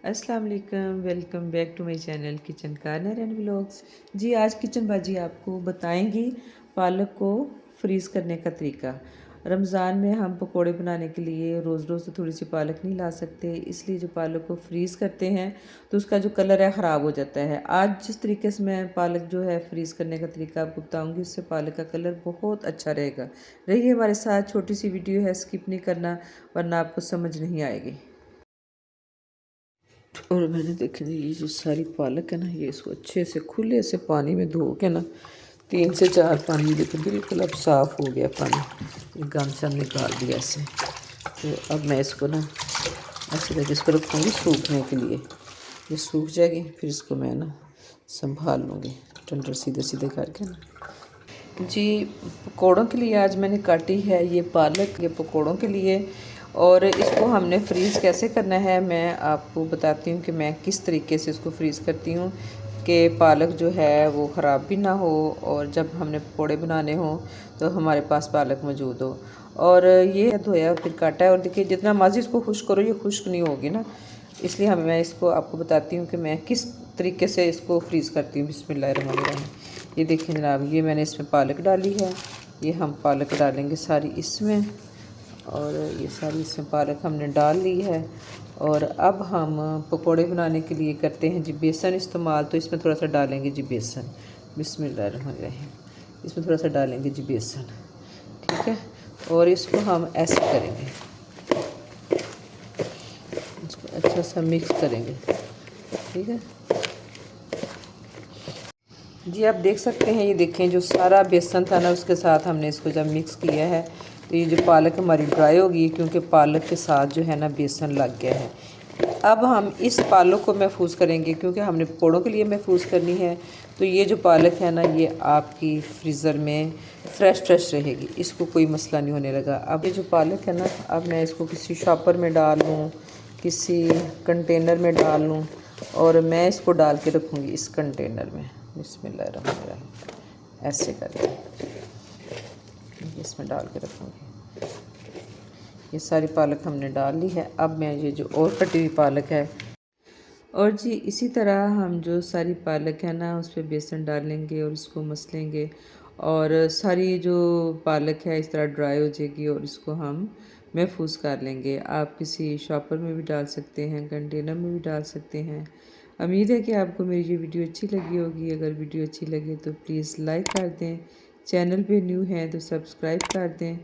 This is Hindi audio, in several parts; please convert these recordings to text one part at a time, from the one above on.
अस्सलाम वालेकुम, welcome back to my channel kitchen corner and vlogs. जी आज किचन बाजी आपको बताएंगी पालक को फ्रीज़ करने का तरीका। रमज़ान में हम पकोड़े बनाने के लिए रोज़ रोज़ तो थोड़ी सी पालक नहीं ला सकते, इसलिए जो पालक को फ्रीज़ करते हैं तो उसका जो कलर है ख़राब हो जाता है। आज जिस तरीके से मैं पालक जो है फ्रीज़ करने का तरीका आपको बताऊँगी, उससे पालक का कलर बहुत अच्छा रहेगा। रहिए हमारे साथ, छोटी सी वीडियो है, स्किप नहीं करना वरना आपको समझ नहीं आएगी। और मैंने देखे ये जो सारी पालक है ना, ये इसको अच्छे से खुले से पानी में धो के ना 3 से 4 पानी, देखो बिल्कुल अब साफ़ हो गया पानी, ये गंद सा निकाल दिया ऐसे। तो अब मैं इसको ना ऐसे करके इसको रखूँगी सूखने के लिए। ये सूख जाएगी फिर इसको मैं ना संभाल लूँगी टंडर सीधे सीधे करके ना। जी पकोड़ों के लिए आज मैंने काटी है ये पालक, ये पकोड़ों के लिए। और इसको हमने फ्रीज़ कैसे करना है मैं आपको बताती हूँ कि मैं किस तरीके से इसको फ्रीज़ करती हूँ कि पालक जो है वो ख़राब भी ना हो और जब हमने पकोड़े बनाने हो तो हमारे पास पालक मौजूद हो। और ये धोया फिर काटा है, और देखिए जितना मर्ज़ी इसको खुश्क करो ये खुश्क नहीं होगी ना, इसलिए मैं इसको आपको बताती हूँ कि मैं किस तरीके से इसको फ्रीज़ करती हूँ। बिस्मिल्लाहिर्रहमानिर्रहीम। ये देखिए जनाब, ये मैंने इसमें पालक डाली है, ये हम पालक डालेंगे सारी इसमें, और ये सारी इसमें पालक हमने डाल ली है। और अब हम पकोड़े बनाने के लिए करते हैं जी बेसन इस्तेमाल, तो इसमें थोड़ा सा डालेंगे जी बेसन। बिस्मिल्लाहिर्रहमानिर्रहीम। इसमें थोड़ा सा डालेंगे जी बेसन, ठीक है। और इसको हम ऐसे करेंगे, इसको अच्छा सा मिक्स करेंगे, ठीक है जी। आप देख सकते हैं, ये देखें जो सारा बेसन था ना उसके साथ हमने इसको जब मिक्स किया है तो ये जो पालक हमारी ड्राई होगी, क्योंकि पालक के साथ जो है ना बेसन लग गया है। अब हम इस पालक को महफूज करेंगे, क्योंकि हमने पकौड़ों के लिए महफूज करनी है। तो ये जो पालक है ना ये आपकी फ्रीज़र में फ्रेश रहेगी, इसको कोई मसला नहीं होने लगा। अब ये जो पालक है ना, अब मैं इसको किसी शॉपर में डाल लूँ, किसी कंटेनर में डाल लूँ, और मैं इसको डाल के रखूँगी इस कंटेनर में। बिस्मिल्लाहिर्रहमानिर्रहीम। ऐसे करके इसमें डाल के रखूँगी। ये सारी पालक हमने डाल ली है। अब मैं ये जो और कटी हुई पालक है, और जी इसी तरह हम जो सारी पालक है ना उस पर बेसन डालेंगे और इसको मसलेंगे, और सारी जो पालक है इस तरह ड्राई हो जाएगी और इसको हम महफूज कर लेंगे। आप किसी शॉपर में भी डाल सकते हैं, कंटेनर में भी डाल सकते हैं। उम्मीद है कि आपको मेरी ये वीडियो अच्छी लगी होगी। अगर वीडियो अच्छी लगे तो प्लीज़ लाइक कर दें, चैनल पे न्यू हैं तो सब्सक्राइब कर दें,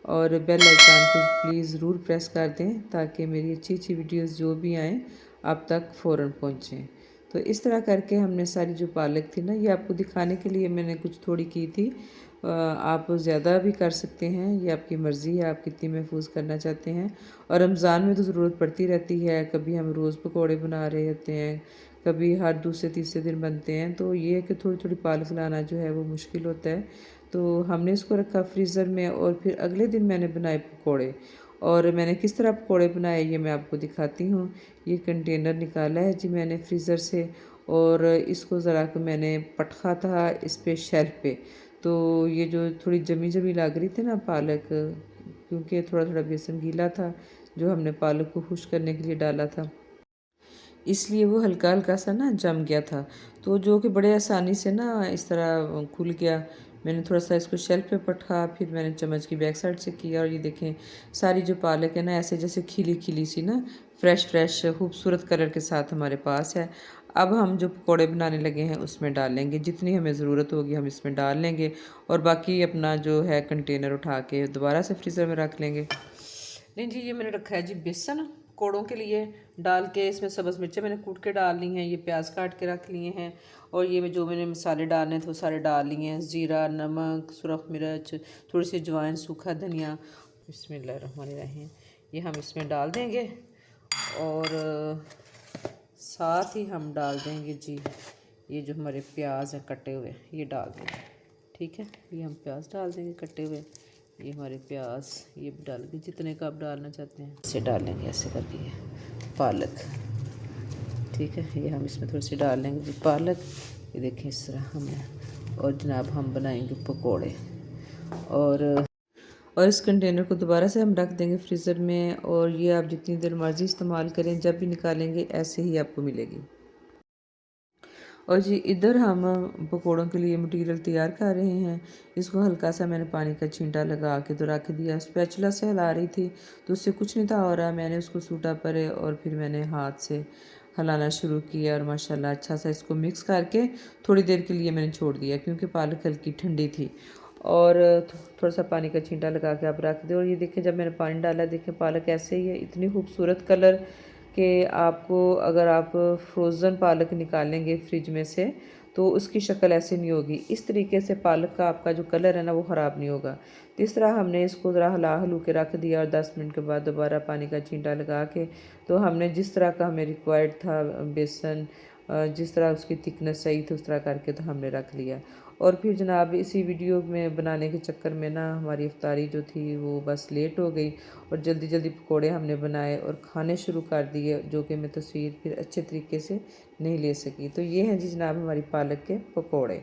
और बेल आइकन को प्लीज़ ज़रूर प्रेस कर दें ताकि मेरी अच्छी वीडियोस जो भी आएँ आप तक फ़ौरन पहुँचें। तो इस तरह करके हमने सारी जो पालक थी ना, ये आपको दिखाने के लिए मैंने कुछ थोड़ी की थी। आप ज़्यादा भी कर सकते हैं, ये आपकी मर्ज़ी है आप कितनी महफूज करना चाहते हैं। और रमज़ान में तो ज़रूरत पड़ती रहती है, कभी हम रोज़ पकौड़े बना रहे होते हैं, कभी हर दूसरे तीसरे दिन बनते हैं, तो ये है कि थोड़ी थोड़ी पालक लाना जो है वो मुश्किल होता है। तो हमने इसको रखा फ्रीज़र में, और फिर अगले दिन मैंने बनाए पकौड़े। और मैंने किस तरह पकौड़े बनाए ये मैं आपको दिखाती हूँ। ये कंटेनर निकाला है जी मैंने फ्रीज़र से, और इसको ज़रा कि मैंने पटखा था इस पे शेल्फ पे, तो ये जो थोड़ी जमी जमी लग रही थी ना पालक, क्योंकि थोड़ा थोड़ा बेसन गीला था जो हमने पालक को खुश करने के लिए डाला था, इसलिए वो हल्का हल्का सा ना जम गया था। तो जो कि बड़े आसानी से ना इस तरह खुल गया। मैंने थोड़ा सा इसको शेल्फ पे पटका, फिर मैंने चम्मच की बैक साइड से किया, और ये देखें सारी जो पालक है ना ऐसे जैसे खिली खिली सी ना फ्रेश खूबसूरत कलर के साथ हमारे पास है। अब हम जो पकौड़े बनाने लगे हैं उसमें डाल लेंगे, जितनी हमें ज़रूरत होगी हम इसमें डाल लेंगे, और बाकी अपना जो है कंटेनर उठा के दोबारा से फ्रीज़र में रख लेंगे। नहीं जी, ये मैंने रखा है जी बेसन पकौड़ों के लिए डाल के, इसमें सब्ज़ मिर्चें मैंने कूट के डाल ली हैं, ये प्याज काट के रख लिए हैं, और ये जो मैंने मसाले डालने थे वो सारे डाल लिए हैं। ज़ीरा, नमक, सुरख मिर्च, थोड़ी सी अजवाइन, सूखा धनिया। बिस्मिल्लाहिर्रहमानिर्रहीम। ये हम इसमें डाल देंगे, और साथ ही हम डाल देंगे जी ये जो हमारे प्याज हैं कटे हुए, ये डाल देंगे, ठीक है। ये हम प्याज डाल देंगे कटे हुए, ये हमारे प्याज ये भी डाल के जितने का आप डालना चाहते हैं इसे डालेंगे ऐसे करके। ये पालक, ठीक है, ये हम इसमें थोड़ी सी डाल लेंगे जी पालक। ये देखें इस तरह हमने, और जनाब हम बनाएंगे पकोड़े। और इस कंटेनर को दोबारा से हम रख देंगे फ्रीज़र में, और ये आप जितनी देर मर्ज़ी इस्तेमाल करें, जब भी निकालेंगे ऐसे ही आपको मिलेगी। और जी इधर हम पकौड़ों के लिए मटेरियल तैयार कर रहे हैं। इसको हल्का सा मैंने पानी का छींटा लगा के तो रख दिया। स्पैचुला से हिला रही थी तो उससे कुछ नहीं था हो रहा। मैंने उसको सूटा पर और फिर मैंने हाथ से हिलाना शुरू किया और माशाल्लाह अच्छा सा इसको मिक्स करके थोड़ी देर के लिए मैंने छोड़ दिया, क्योंकि पालक हल्की ठंडी थी। और थोड़ा सा पानी का छींटा लगा के आप रख दें। और ये देखें, जब मैंने पानी डाला, देखें पालक ऐसे ही है, इतनी खूबसूरत कलर कि आपको अगर आप फ्रोज़न पालक निकालेंगे फ्रिज में से तो उसकी शक्ल ऐसे नहीं होगी। इस तरीके से पालक का आपका जो कलर है ना वो ख़राब नहीं होगा। तो इस तरह हमने इसको ज़रा हिला हलू के रख दिया, और 10 मिनट के बाद दोबारा पानी का छींटा लगा के तो हमने जिस तरह का हमें रिक्वायर्ड था बेसन, जिस तरह उसकी थिकनेस सही थी उस तरह करके तो हमने रख लिया। और फिर जनाब इसी वीडियो में बनाने के चक्कर में ना हमारी इफ्तारी जो थी वो बस लेट हो गई, और जल्दी जल्दी पकोड़े हमने बनाए और खाने शुरू कर दिए, जो कि मैं तस्वीर फिर अच्छे तरीके से नहीं ले सकी। तो ये हैं जी जनाब हमारी पालक के पकोड़े।